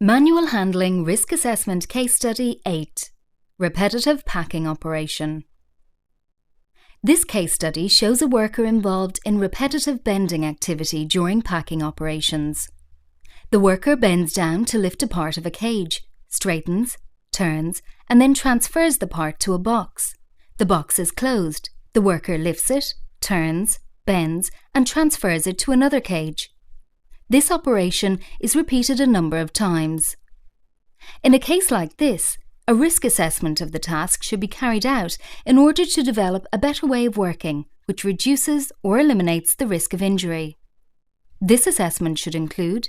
Manual Handling Risk Assessment Case Study 8 Repetitive Packing Operation. This case study shows a worker involved in repetitive bending activity during packing operations. The worker bends down to lift a part of a cage, straightens, turns, and then transfers the part to a box. The box is closed. The worker lifts it, turns, bends, and transfers it to another cage. This operation is repeated a number of times. In a case like this, a risk assessment of the task should be carried out in order to develop a better way of working, which reduces or eliminates the risk of injury. This assessment should include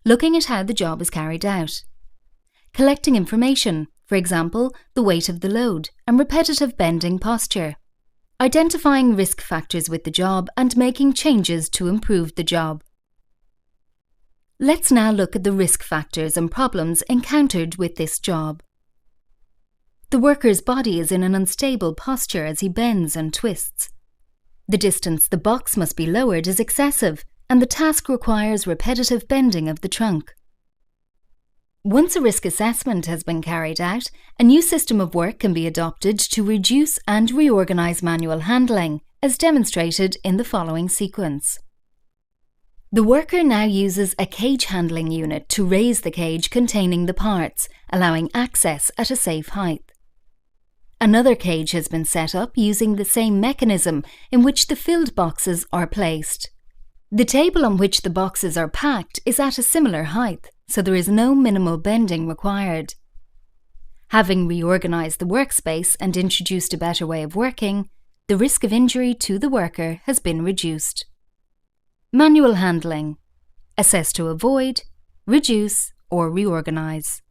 looking at how the job is carried out, collecting information, for example, the weight of the load and repetitive bending posture, identifying risk factors with the job and making changes to improve the job. Let's now look at the risk factors and problems encountered with this job. The worker's body is in an unstable posture as he bends and twists. The distance the box must be lowered is excessive, and the task requires repetitive bending of the trunk. Once a risk assessment has been carried out, a new system of work can be adopted to reduce and reorganize manual handling, as demonstrated in the following sequence. The worker now uses a cage handling unit to raise the cage containing the parts, allowing access at a safe height. Another cage has been set up using the same mechanism in which the filled boxes are placed. The table on which the boxes are packed is at a similar height, so there is no minimal bending required. Having reorganized the workspace and introduced a better way of working, the risk of injury to the worker has been reduced. Manual handling. Assess to avoid, reduce, or reorganize.